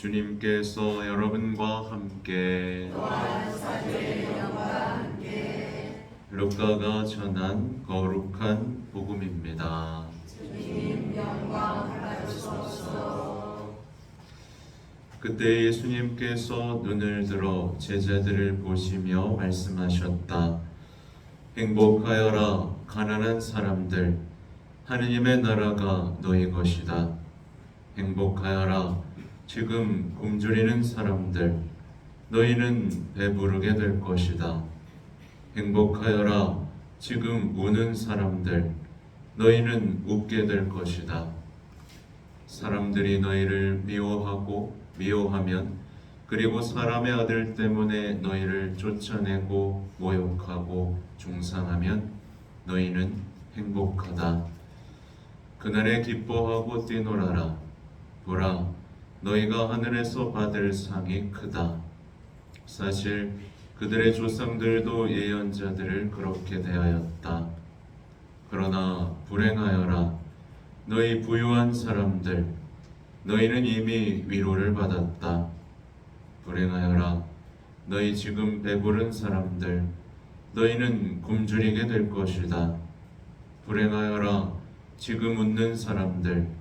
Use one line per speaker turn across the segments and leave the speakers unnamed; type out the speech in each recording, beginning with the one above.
주님께서 여러분과 함께
또한 사도의 영과 함께
루카가 전한 거룩한 복음입니다.
주님 영광 받으소서.
그때 예수님께서 눈을 들어 제자들을 보시며 말씀하셨다. 행복하여라 가난한 사람들, 하느님의 나라가 너희 것이다. 행복하여라 지금 굶주리는 사람들, 너희는 배부르게 될 것이다. 행복하여라 지금 우는 사람들, 너희는 웃게 될 것이다. 사람들이 너희를 미워하면 그리고 사람의 아들 때문에 너희를 쫓아내고 모욕하고 중상하면 너희는 행복하다. 그날에 기뻐하고 뛰놀아라. 보라, 너희가 하늘에서 받을 상이 크다. 사실 그들의 조상들도 예언자들을 그렇게 대하였다. 그러나 불행하여라 너희 부유한 사람들, 너희는 이미 위로를 받았다. 불행하여라 너희 지금 배부른 사람들, 너희는 굶주리게 될 것이다. 불행하여라 지금 웃는 사람들,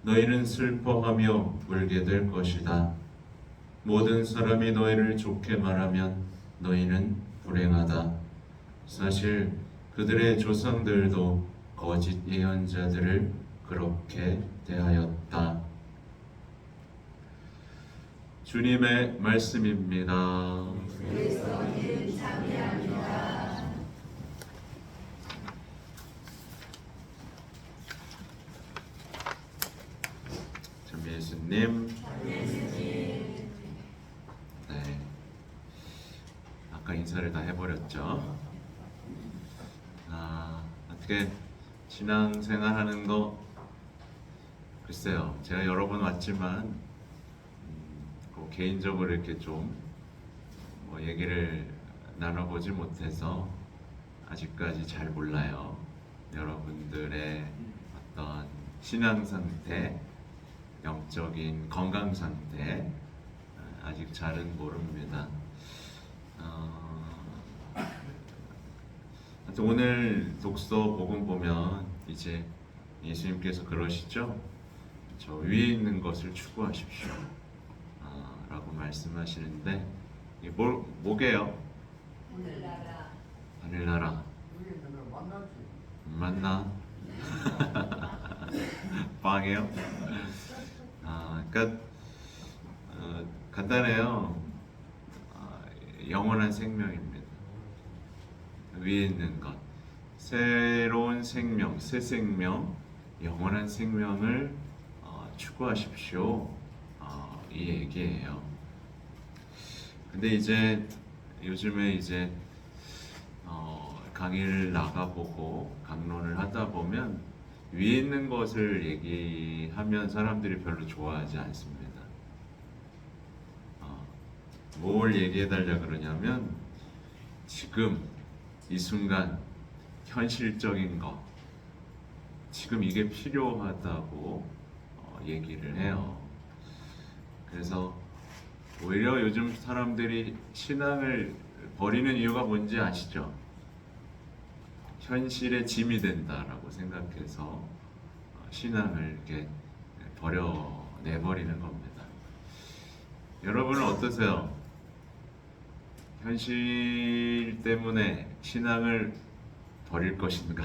너희는 슬퍼하며 울게 될 것이다. 모든 사람이 너희를 좋게 말하면 너희는 불행하다. 사실 그들의 조상들도 거짓 예언자들을 그렇게 대하였다. 주님의 말씀입니다.
그리스도님 찬미합니다.
예수님. 네. 아까 인사를 다 해버렸죠. 어떻게 신앙생활 하는 거, 글쎄요. 제가 여러 번 왔지만 개인적으로 이렇게 좀 얘기를 나눠보지 못해서 아직까지 잘 몰라요. 여러분들의 어떤 신앙 상태, 영적인 건강 상태 아직 잘은 모릅니다. 오늘 독서 복음 보면 이제 예수님께서 그러시죠. 저 위에 있는 것을 추구하십시오 라고 말씀하시는데 이게 뭐게요?
하늘나라.
하늘나라.
위에 있는 걸
만나?
만나지.
빵이에요? 그러니까 간단해요. 영원한 생명입니다. 위에 있는 것, 새로운 생명, 새 생명, 영원한 생명을 추구하십시오. 이 얘기예요. 근데 이제 요즘에 이제 강의를 나가보고 강론을 하다 보면 위에 있는 것을 얘기하면 사람들이 별로 좋아하지 않습니다. 뭘 얘기해달라 그러냐면 지금 이 순간 현실적인 거, 지금 이게 필요하다고 얘기를 해요. 그래서 오히려 요즘 사람들이 신앙을 버리는 이유가 뭔지 아시죠? 현실의 짐이 된다라고 생각해서 신앙을 이렇게 버려내버리는 겁니다. 여러분은 어떠세요? 현실 때문에 신앙을 버릴 것인가?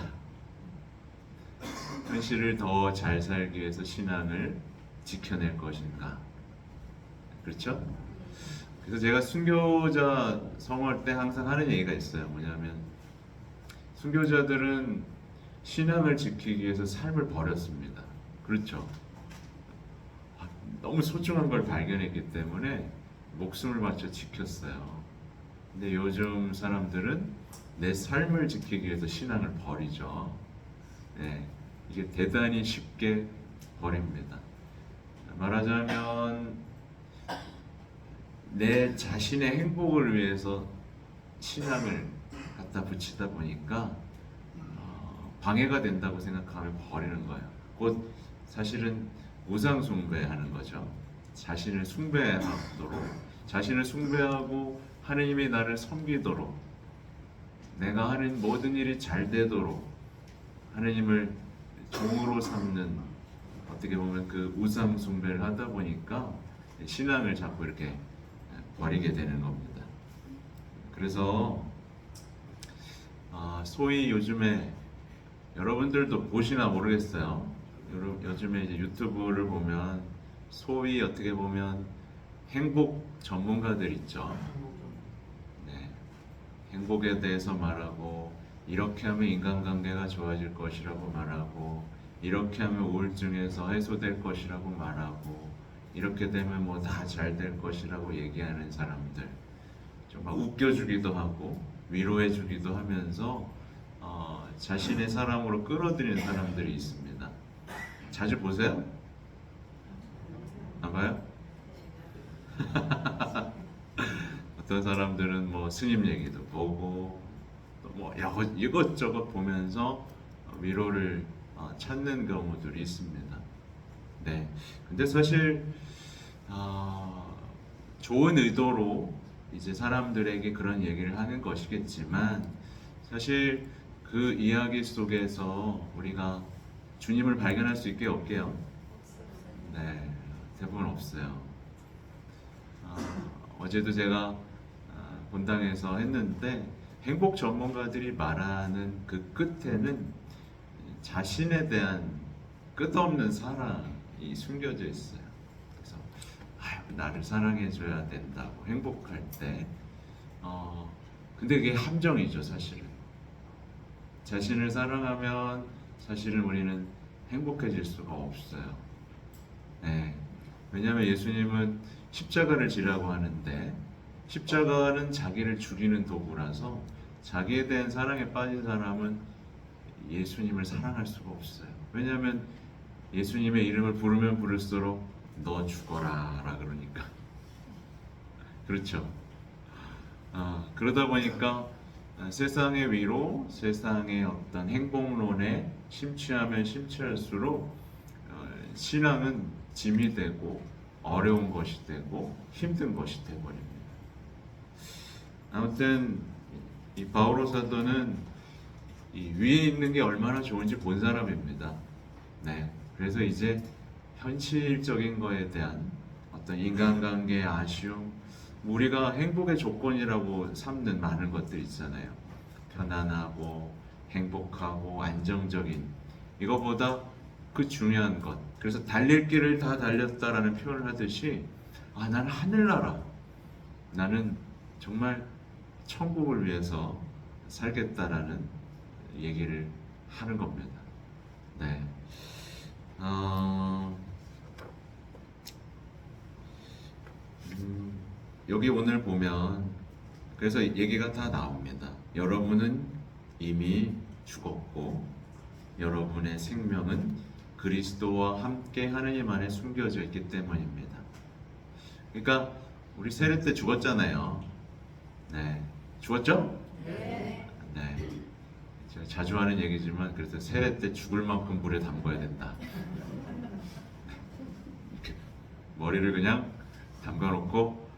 현실을 더 잘 살기 위해서 신앙을 지켜낼 것인가? 그렇죠? 그래서 제가 순교자 성월 때 항상 하는 얘기가 있어요. 뭐냐면 순교자들은 신앙을 지키기 위해서 삶을 버렸습니다. 그렇죠? 너무 소중한 걸 발견했기 때문에 목숨을 바쳐 지켰어요. 근데 요즘 사람들은 내 삶을 지키기 위해서 신앙을 버리죠. 네, 이게 대단히 쉽게 버립니다. 말하자면 내 자신의 행복을 위해서 신앙을 갖다 붙이다 보니까 방해가 된다고 생각하면 버리는 거예요. 곧 사실은 우상 숭배하는 거죠. 자신을 숭배하도록, 자신을 숭배하고 하느님이 나를 섬기도록, 내가 하는 모든 일이 잘 되도록 하느님을 종으로 삼는, 어떻게 보면 그 우상 숭배를 하다 보니까 신앙을 자꾸 이렇게 버리게 되는 겁니다. 그래서 소위 요즘에 여러분들도 보시나 모르겠어요. 요즘에 이제 유튜브를 보면 소위 어떻게 보면 행복 전문가들 있죠. 네, 행복에 대해서 말하고, 이렇게 하면 인간관계가 좋아질 것이라고 말하고, 이렇게 하면 우울증에서 해소될 것이라고 말하고, 이렇게 되면 뭐 다 잘 될 것이라고 얘기하는 사람들, 정말 웃겨주기도 하고 위로해주기도 하면서 자신의 사랑으로 끌어들이는 사람들이 있습니다. 자주 보세요? 안 봐요? 어떤 사람들은 뭐 스님 얘기도 보고 또 뭐 이것저것 보면서 위로를 찾는 경우들이 있습니다. 네. 근데 사실 좋은 의도로 이제 사람들에게 그런 얘기를 하는 것이겠지만, 사실 그 이야기 속에서 우리가 주님을 발견할 수 있게 없게요. 네, 대부분 없어요. 어제도 제가 본당에서 했는데, 행복 전문가들이 말하는 그 끝에는 자신에 대한 끝없는 사랑이 숨겨져 있어요. 그래서 나를 사랑해줘야 된다고, 행복할 때. 근데 그게 함정이죠, 사실은. 자신을 사랑하면 사실은 우리는 행복해질 수가 없어요. 네. 왜냐하면 예수님은 십자가를 지라고 하는데, 십자가는 자기를 죽이는 도구라서 자기에 대한 사랑에 빠진 사람은 예수님을 사랑할 수가 없어요. 왜냐하면 예수님의 이름을 부르면 부를수록 너 죽어라 라 그러니까. 그렇죠. 그러다 보니까 세상의 위로, 세상의 어떤 행복론에 심취하면 심취할수록 신앙은 짐이 되고 어려운 것이 되고 힘든 것이 되어버립니다. 아무튼 이 바오로 사도는 이 위에 있는 게 얼마나 좋은지 본 사람입니다. 네, 그래서 이제 현실적인 거에 대한 어떤 인간관계의 아쉬움, 우리가 행복의 조건이라고 삼는 많은 것들 있잖아요. 편안하고 행복하고 안정적인, 이거보다 그 중요한 것, 그래서 달릴 길을 다 달렸다라는 표현을 하듯이, 나는 하늘나라, 나는 정말 천국을 위해서 살겠다라는 얘기를 하는 겁니다. 네. 여기 오늘 보면 그래서 얘기가 다 나옵니다. 여러분은 이미 죽었고 여러분의 생명은 그리스도와 함께 하느님 안에 숨겨져 있기 때문입니다. 그러니까 우리 세례 때 죽었잖아요. 네, 죽었죠? 네. 제가 자주 하는 얘기지만, 그래서 세례 때 죽을 만큼 물에 담궈야 된다. 이렇게 머리를 그냥 담가놓고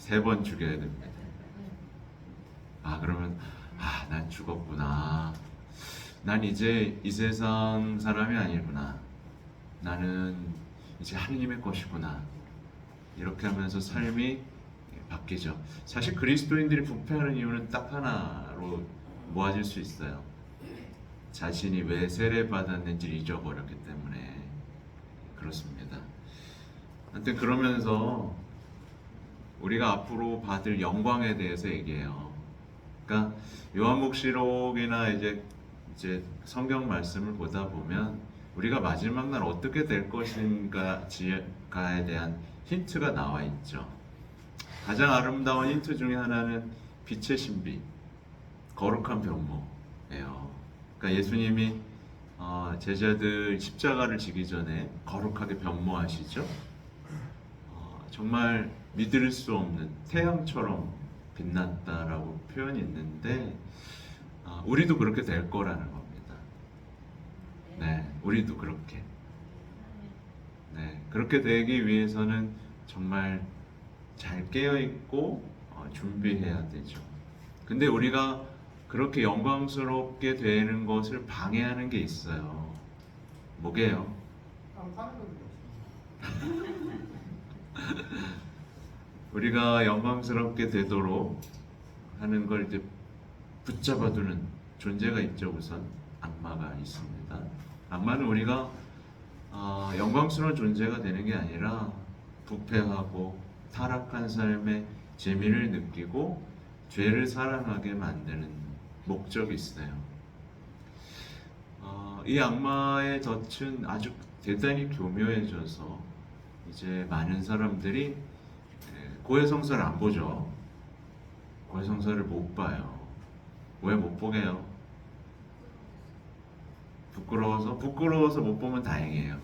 3번 죽여야 됩니다. 그러면 난 죽었구나. 난 이제 이 세상 사람이 아니구나. 나는 이제 하느님의 것이구나. 이렇게 하면서 삶이 바뀌죠. 사실 그리스도인들이 부패하는 이유는 딱 하나로 모아질 수 있어요. 자신이 왜 세례받았는지를 잊어버렸기 때문에 그렇습니다. 하여튼 그러면서 우리가 앞으로 받을 영광에 대해서 얘기해요. 그러니까 요한복음이나 이제 성경 말씀을 보다 보면 우리가 마지막 날 어떻게 될 것인가에 대한 힌트가 나와 있죠. 가장 아름다운 힌트 중에 하나는 빛의 신비, 거룩한 변모예요. 그러니까 예수님이 제자들 십자가를 지기 전에 거룩하게 변모하시죠. 정말 믿을 수 없는 태양처럼 빛났다라고 표현이 있는데, 우리도 그렇게 될 거라는 겁니다. 네, 우리도 그렇게. 네, 그렇게 되기 위해서는 정말 잘 깨어 있고 준비해야 되죠. 근데 우리가 그렇게 영광스럽게 되는 것을 방해하는 게 있어요. 뭐게요? 우리가 영광스럽게 되도록 하는 걸 이제 붙잡아두는 존재가 있죠. 우선 악마가 있습니다. 악마는 우리가 영광스러운 존재가 되는 게 아니라 부패하고 타락한 삶의 재미를 느끼고 죄를 사랑하게 만드는 목적이 있어요. 이 악마의 덫은 아주 대단히 교묘해져서 이제 많은 사람들이 고해성사를 안 보죠. 고해성사를 못 봐요. 왜 못 보게 해요? 부끄러워서 못 보면 다행이에요.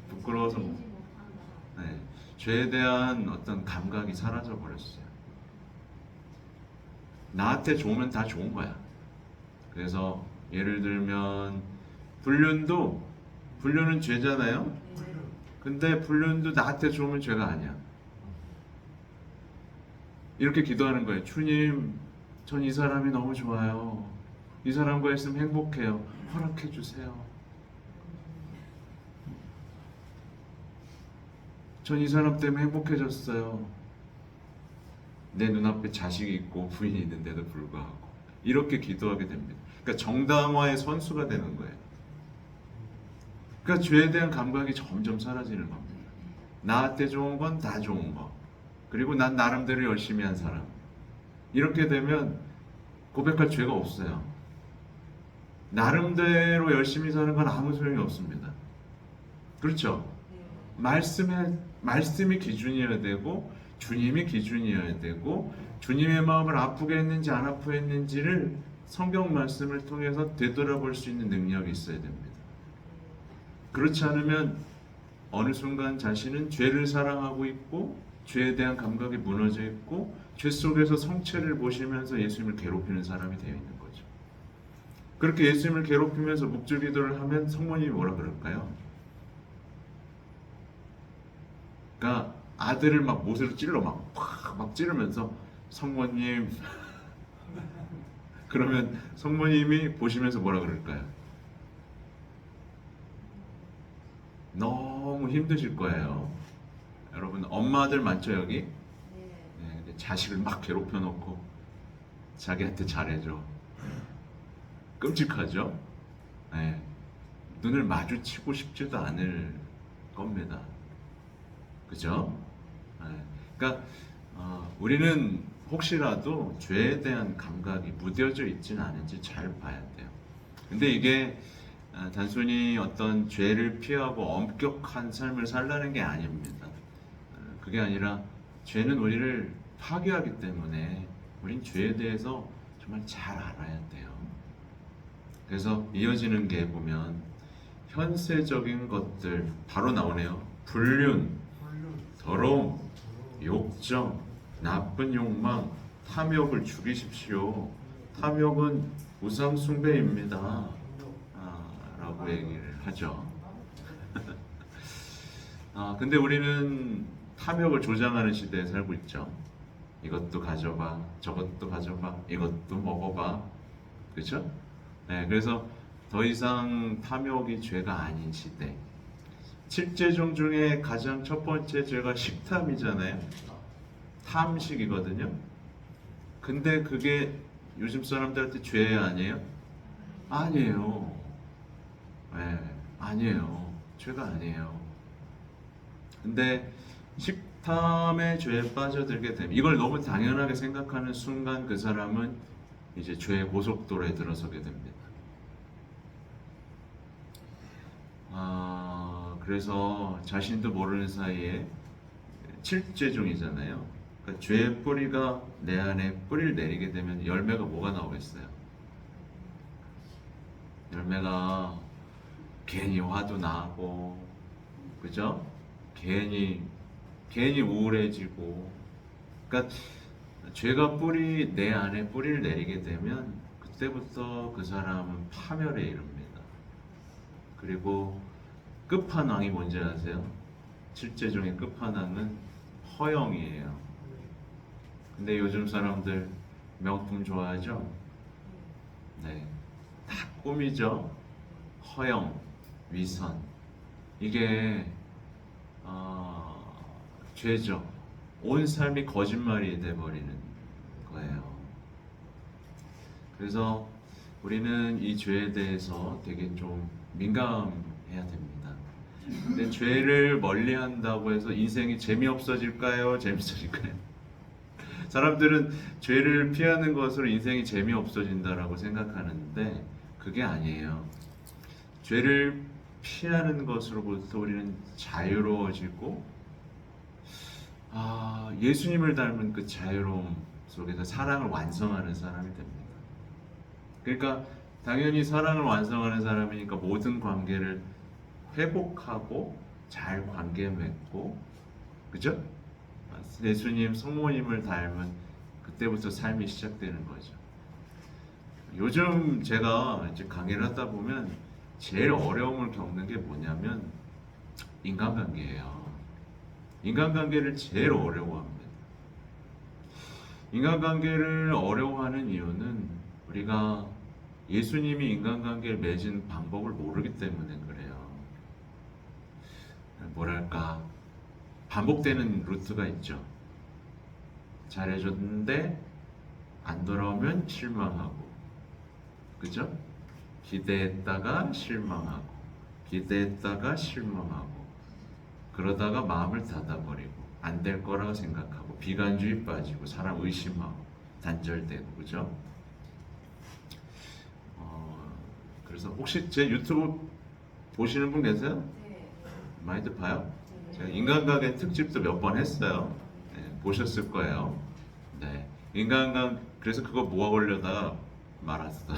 부끄러워서 네, 죄에 대한 어떤 감각이 사라져 버렸어요. 나한테 좋으면 다 좋은 거야. 그래서 예를 들면 불륜은 죄잖아요. 근데 불륜도 나한테 좋으면 죄가 아니야. 이렇게 기도하는 거예요. 주님, 전 이 사람이 너무 좋아요. 이 사람과 있으면 행복해요. 허락해 주세요. 전 이 사람 때문에 행복해졌어요. 내 눈앞에 자식이 있고 부인이 있는데도 불구하고 이렇게 기도하게 됩니다. 그러니까 정당화의 선수가 되는 거예요. 그러니까 죄에 대한 감각이 점점 사라지는 겁니다. 나한테 좋은 건 다 좋은 거. 그리고 난 나름대로 열심히 한 사람. 이렇게 되면 고백할 죄가 없어요. 나름대로 열심히 사는 건 아무 소용이 없습니다. 그렇죠? 말씀이 기준이어야 되고 주님이 기준이어야 되고 주님의 마음을 아프게 했는지 안 아프게 했는지를 성경 말씀을 통해서 되돌아볼 수 있는 능력이 있어야 됩니다. 그렇지 않으면 어느 순간 자신은 죄를 사랑하고 있고 죄에 대한 감각이 무너져 있고 죄 속에서 성체를 보시면서 예수님을 괴롭히는 사람이 되어 있는 거죠. 그렇게 예수님을 괴롭히면서 묵주기도를 하면 성모님이 뭐라 그럴까요? 그러니까 아들을 막 못으로 찔러 막 찌르면서 성모님 그러면 성모님이 보시면서 뭐라 그럴까요? 너무 힘드실 거예요. 여러분 엄마들 많죠 여기? 네, 자식을 막 괴롭혀 놓고 자기한테 잘해줘. 끔찍하죠? 네, 눈을 마주치고 싶지도 않을 겁니다. 그죠? 네, 그러니까 우리는 혹시라도 죄에 대한 감각이 무뎌져 있지는 않은지 잘 봐야 돼요. 근데 이게 단순히 어떤 죄를 피하고 엄격한 삶을 살라는 게 아닙니다. 그게 아니라 죄는 우리를 파괴하기 때문에 우린 죄에 대해서 정말 잘 알아야 돼요. 그래서 이어지는 게 보면 현세적인 것들 바로 나오네요. 불륜, 더러움, 욕정, 나쁜 욕망, 탐욕을 죽이십시오. 탐욕은 우상 숭배입니다. 라고 얘기를 하죠. 근데 우리는 탐욕을 조장하는 시대에 살고 있죠. 이것도 가져봐, 저것도 가져봐, 이것도 먹어봐. 그렇죠? 네, 그래서 더 이상 탐욕이 죄가 아닌 시대. 7죄종 중에 가장 첫 번째 죄가 식탐이잖아요. 탐식이거든요. 근데 그게 요즘 사람들한테 죄 아니에요? 아니에요. 네, 아니에요. 죄가 아니에요. 근데 식탐의 죄에 빠져들게 되면 이걸 너무 당연하게 생각하는 순간 그 사람은 이제 죄의 고속도로에 들어서게 됩니다. 그래서 자신도 모르는 사이에 7죄종이잖아요. 그러니까 죄의 뿌리가 내 안에 뿌리를 내리게 되면 열매가 뭐가 나오겠어요? 열매가 괜히 화도 나고, 그죠? 괜히 우울해지고. 그러니까 죄가 내 안에 뿌리를 내리게 되면 그때부터 그 사람은 파멸에 이릅니다. 그리고 끝판왕이 뭔지 아세요? 실제적인 끝판왕은 허영이에요. 근데 요즘 사람들 명품 좋아하죠? 네, 다 꿈이죠. 허영, 위선. 이게 죄죠. 온 삶이 거짓말이 돼버리는 거예요. 그래서 우리는 이 죄에 대해서 되게 좀 민감해야 됩니다. 근데 죄를 멀리한다고 해서 인생이 재미없어질까요? 재밌어질까요? 사람들은 죄를 피하는 것으로 인생이 재미없어진다라고 생각하는데 그게 아니에요. 죄를 피하는 것으로부터 우리는 자유로워지고 예수님을 닮은 그 자유로움 속에서 사랑을 완성하는 사람이 됩니다. 그러니까 당연히 사랑을 완성하는 사람이니까 모든 관계를 회복하고 잘 관계 맺고, 그죠? 예수님, 성모님을 닮은 그때부터 삶이 시작되는 거죠. 요즘 제가 이제 강의를 하다 보면 제일 어려움을 겪는 게 뭐냐면 인간관계예요. 인간관계를 제일 어려워합니다. 인간관계를 어려워하는 이유는 우리가 예수님이 인간관계를 맺은 방법을 모르기 때문에 그래요. 뭐랄까, 반복되는 루트가 있죠. 잘해줬는데 안 돌아오면 실망하고, 그죠? 기대했다가 실망하고, 기대했다가 실망하고, 그러다가 마음을 닫아버리고 안 될 거라고 생각하고 비관주의 빠지고 사람 의심하고 단절되고, 그죠? 그래서 혹시 제 유튜브 보시는 분 계세요?
네.
많이들 봐요? 제가 인간관계 특집도 몇 번 했어요. 네, 보셨을 거예요. 네, 인간관 그래서 그거 모아보려다가 말았어.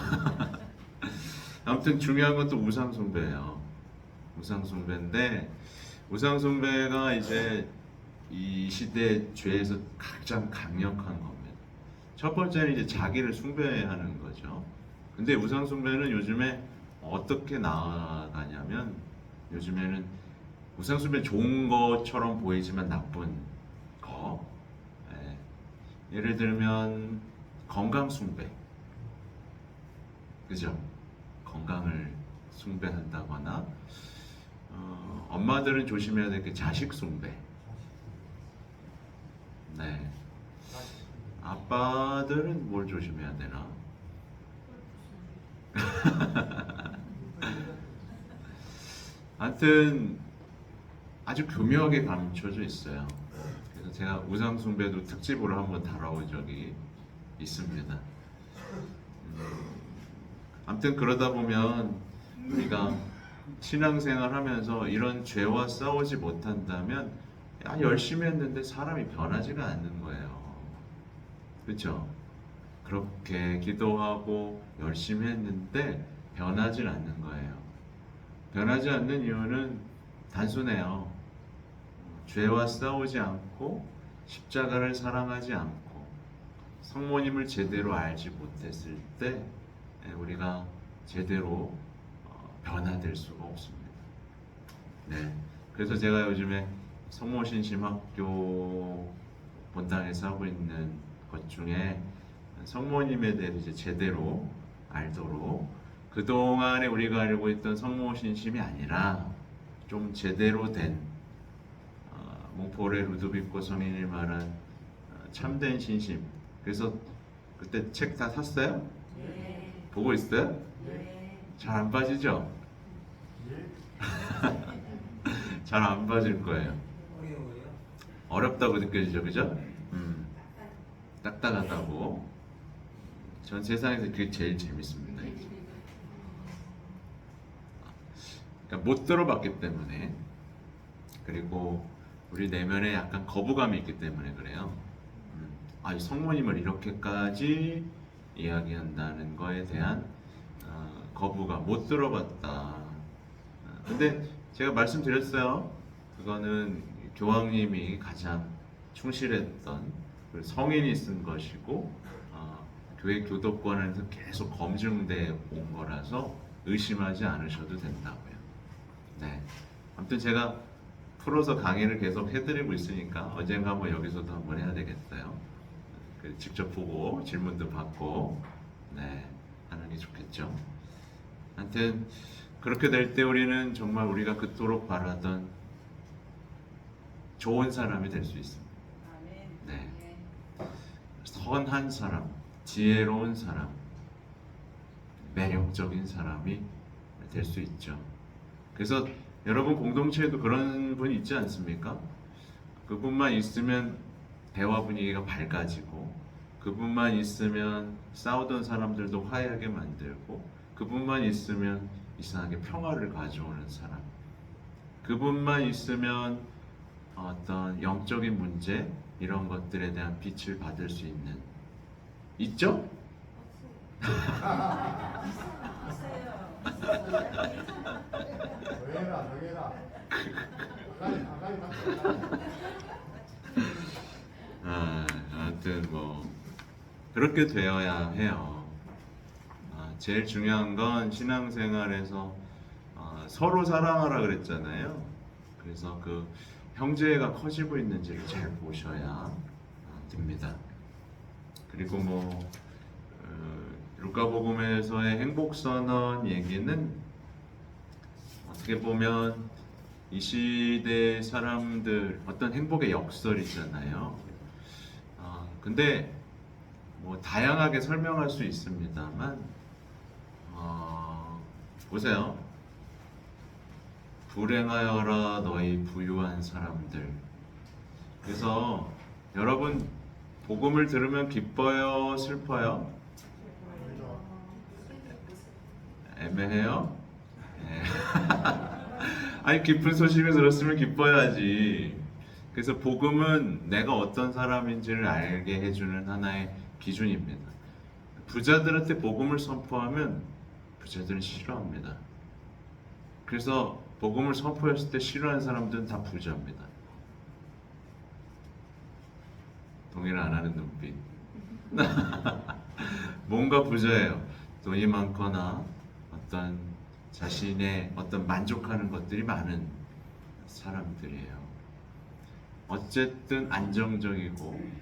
아무튼 중요한 건 또 우상숭배예요. 우상숭배인데 우상숭배가 이제 이 시대의 죄에서 가장 강력한 겁니다. 첫 번째는 이제 자기를 숭배하는 거죠. 근데 우상숭배는 요즘에 어떻게 나아가냐면 요즘에는 우상숭배 좋은 것처럼 보이지만 나쁜 거. 예를 들면 건강숭배, 그죠? 건강을 숭배한다거나 엄마들은 조심해야 될 게 자식 숭배. 네. 아빠들은 뭘 조심해야 되나? 하여튼 아주 교묘하게 감춰져 있어요. 그래서 제가 우상숭배도 특집으로 한번 다뤄본 적이 있습니다. 아무튼 그러다 보면 우리가 신앙생활 하면서 이런 죄와 싸우지 못한다면 열심히 했는데 사람이 변하지가 않는 거예요. 그렇죠? 그렇게 기도하고 열심히 했는데 변하지 않는 거예요. 변하지 않는 이유는 단순해요. 죄와 싸우지 않고 십자가를 사랑하지 않고 성모님을 제대로 알지 못했을 때 우리가 제대로 변화될 수가 없습니다. 네, 그래서 제가 요즘에 성모신심학교 본당에서 하고 있는 것 중에 성모님에 대해서 이제 제대로 알도록 그동안에 우리가 알고 있던 성모신심이 아니라 좀 제대로 된 몽포레 루도비코 성인이 말한 참된 신심. 그래서 그때 책 다 샀어요?
네.
보고 있어요?
네.
잘 안 빠지죠? 잘 안 빠질 거예요.
어려워요?
어렵다고 느껴지죠, 그죠? 딱딱하다고. 전 세상에서 그게 제일 재밌습니다. 이제. 그러니까 못 들어봤기 때문에, 그리고 우리 내면에 약간 거부감이 있기 때문에 그래요. 이 성모님을 이렇게까지 이야기한다는 거에 대한 거부감, 못 들어봤다. 근데 제가 말씀드렸어요. 그거는 교황님이 가장 충실했던 성인이 쓴 것이고 교회 교도권에서 계속 검증돼 온 거라서 의심하지 않으셔도 된다고요. 네. 아무튼 제가 풀어서 강의를 계속 해드리고 있으니까 언젠가 한번 여기서도 한번 해야 되겠어요. 직접 보고 질문도 받고 네, 하는 게 좋겠죠. 하여튼 그렇게 될 때 우리는 정말 우리가 그토록 바라던 좋은 사람이 될 수 있습니다. 네. 선한 사람, 지혜로운 사람, 매력적인 사람이 될 수 있죠. 그래서 여러분 공동체에도 그런 분 있지 않습니까? 그분만 있으면 대화 분위기가 밝아지고, 그분만 있으면 싸우던 사람들도 화해하게 만들고, 그분만 있으면 이상하게 평화를 가져오는 사람, 그분만 있으면 어떤 영적인 문제 이런 것들에 대한 빛을 받을 수 있는, 있죠?
저기라.
아무튼 뭐 그렇게 되어야 해요. 제일 중요한 건 신앙생활에서 서로 사랑하라 그랬잖아요. 그래서 그 형제가 커지고 있는지를 잘 보셔야 됩니다. 그리고 뭐 루카복음에서의 행복선언 얘기는 어떻게 보면 이 시대 사람들 어떤 행복의 역설이잖아요. 근데 뭐 다양하게 설명할 수 있습니다만 보세요. 불행하여라 너희 부유한 사람들. 그래서 여러분 복음을 들으면 기뻐요, 슬퍼요? 애매해요? 네. 아니 깊은 소식을 들었으면 기뻐야지. 그래서 복음은 내가 어떤 사람인지를 알게 해주는 하나의 기준입니다. 부자들한테 복음을 선포하면 부자들은 싫어합니다. 그래서 복음을 선포했을 때 싫어하는 사람들은 다 부자입니다. 동의를 안 하는 눈빛. 뭔가 부자예요. 돈이 많거나 어떤 자신의 어떤 만족하는 것들이 많은 사람들이에요. 어쨌든 안정적이고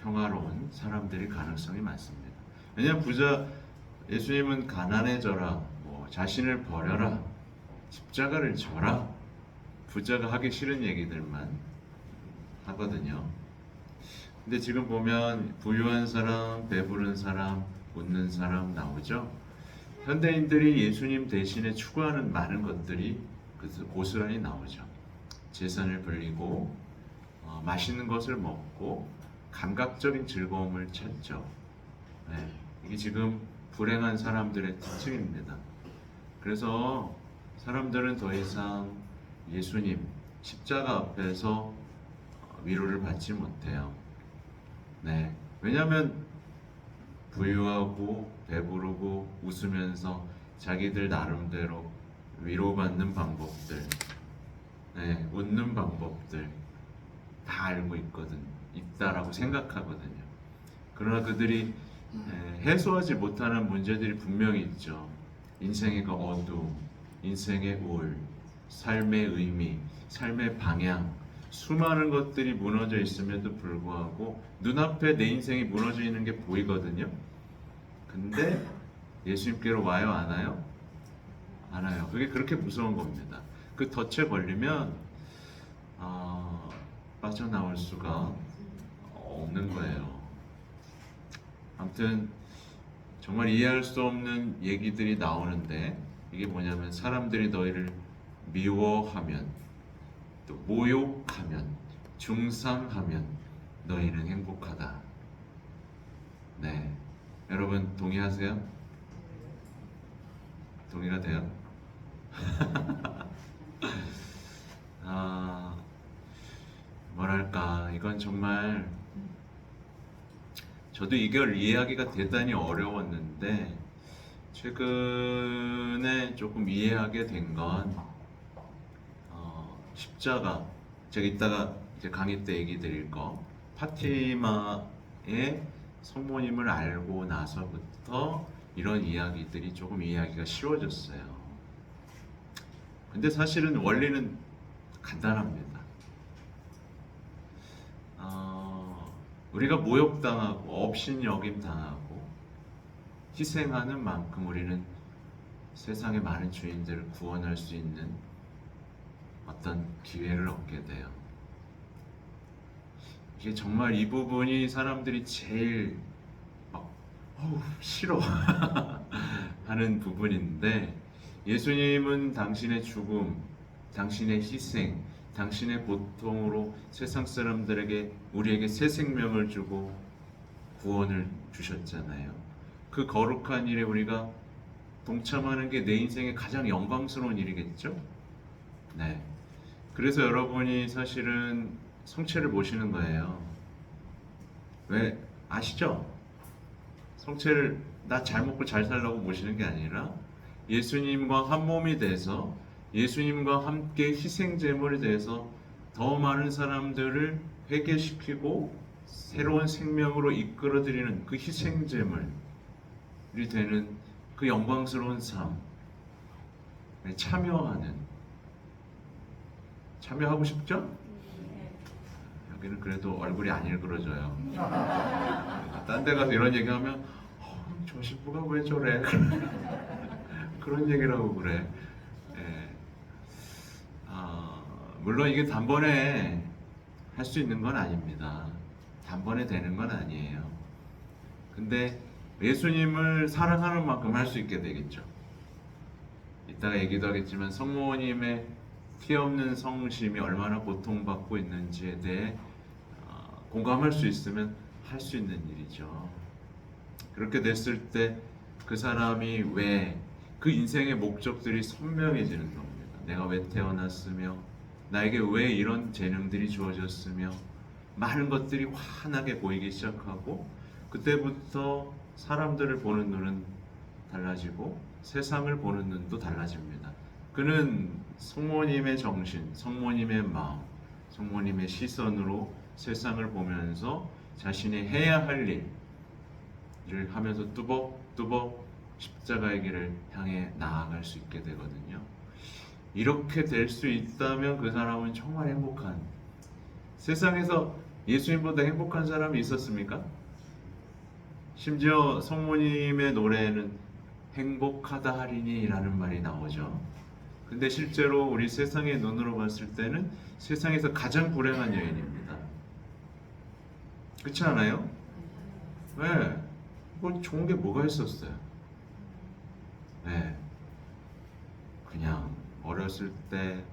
평화로운 사람들이 가능성이 많습니다. 왜냐하면 예수님은 가난해져라, 자신을 버려라, 십자가를 져라, 부자가 하기 싫은 얘기들만 하거든요. 근데 지금 보면 부유한 사람, 배부른 사람, 웃는 사람 나오죠. 현대인들이 예수님 대신에 추구하는 많은 것들이 고스란히 나오죠. 재산을 불리고 맛있는 것을 먹고 감각적인 즐거움을 찾죠. 네, 이게 지금 불행한 사람들의 특징입니다. 그래서 사람들은 더 이상 예수님 십자가 앞에서 위로를 받지 못해요. 네, 왜냐하면 부유하고 배부르고 웃으면서 자기들 나름대로 위로받는 방법들, 네, 웃는 방법들 다 알고 있다라고 생각하거든요. 그러나 그들이 해소하지 못하는 문제들이 분명히 있죠. 인생의 어두움, 인생의 우울, 삶의 의미, 삶의 방향, 수많은 것들이 무너져 있음에도 불구하고 눈앞에 내 인생이 무너져 있는 게 보이거든요. 근데 예수님께로 와요, 안 와요? 안 와요. 그게 그렇게 무서운 겁니다. 그 덫에 걸리면 빠져나올 수가 없는 거예요. 아무튼 정말 이해할 수 없는 얘기들이 나오는데, 이게 뭐냐면 사람들이 너희를 미워하면, 또 모욕하면, 중상하면 너희는 행복하다. 네, 여러분 동의하세요? 동의가 돼요? 뭐랄까, 이건 정말 저도 이걸 이해하기가 대단히 어려웠는데 최근에 조금 이해하게 된 건 십자가, 제가 이따가 이제 강의 때 얘기 드릴 거, 파티마의 성모님을 알고 나서부터 이런 이야기들이 조금 이해하기가 쉬워졌어요. 근데 사실은 원리는 간단합니다. 우리가 모욕당하고 업신여김 당하고 희생하는 만큼 우리는 세상의 많은 죄인들을 구원할 수 있는 어떤 기회를 얻게 돼요. 이게 정말 이 부분이 사람들이 제일 막 싫어 하는 부분인데, 예수님은 당신의 죽음, 당신의 희생, 당신의 고통으로 세상 사람들에게, 우리에게 새 생명을 주고 구원을 주셨잖아요. 그 거룩한 일에 우리가 동참하는 게 내 인생의 가장 영광스러운 일이겠죠? 네. 그래서 여러분이 사실은 성체를 모시는 거예요. 왜? 아시죠? 성체를 나 잘 먹고 잘 살라고 모시는 게 아니라 예수님과 한 몸이 돼서 예수님과 함께 희생 제물이 돼서 더 많은 사람들을 회개시키고 새로운 생명으로 이끌어들이는 그 희생 제물이 되는 그 영광스러운 삶에 참여하고 싶죠? 여기는 그래도 얼굴이 안 일그러져요. 딴 데 가서 이런 얘기하면 저 신부가 왜 저래? 그런 얘기를 하고 그래. 예. 물론 이게 단번에 할 수 있는 건 아닙니다. 단번에 되는 건 아니에요. 근데 예수님을 사랑하는 만큼 할 수 있게 되겠죠. 이따가 얘기도 하겠지만 성모님의 티 없는 성심이 얼마나 고통받고 있는지에 대해 공감할 수 있으면 할 수 있는 일이죠. 그렇게 됐을 때 그 사람이 왜, 그 인생의 목적들이 선명해지는 겁니다. 내가 왜 태어났으며 나에게 왜 이런 재능들이 주어졌으며 많은 것들이 환하게 보이기 시작하고, 그때부터 사람들을 보는 눈은 달라지고 세상을 보는 눈도 달라집니다. 그는 성모님의 정신, 성모님의 마음, 성모님의 시선으로 세상을 보면서 자신이 해야 할 일을 하면서 뚜벅뚜벅 십자가의 길을 향해 나아갈 수 있게 되거든요. 이렇게 될 수 있다면 그 사람은 정말 행복한, 세상에서 예수님보다 행복한 사람이 있었습니까? 심지어 성모님의 노래에는 행복하다 하리니 라는 말이 나오죠. 근데 실제로 우리 세상의 눈으로 봤을 때는 세상에서 가장 불행한 여인입니다. 그렇지 않아요? 네. 뭐 좋은 게 뭐가 있었어요? 네. 그냥 어렸을 때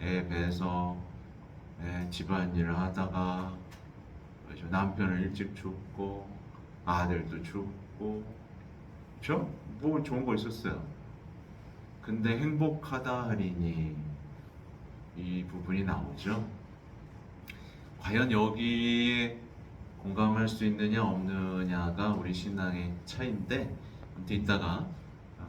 애 배서 집안일을 하다가 남편을 일찍 죽고 아들도 죽고, 그렇죠? 뭐 좋은 거 있었어요. 근데 행복하다 하리니 이 부분이 나오죠. 과연 여기에 공감할 수 있느냐 없느냐가 우리 신앙의 차이인데, 아무튼 이따가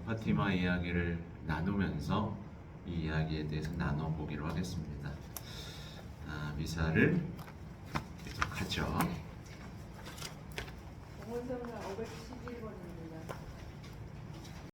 파티마 이야기를 나누면서 이 이야기에 대해서 나눠보기로 하겠습니다. 미사를 계속하죠.
공원성가 511번입니다.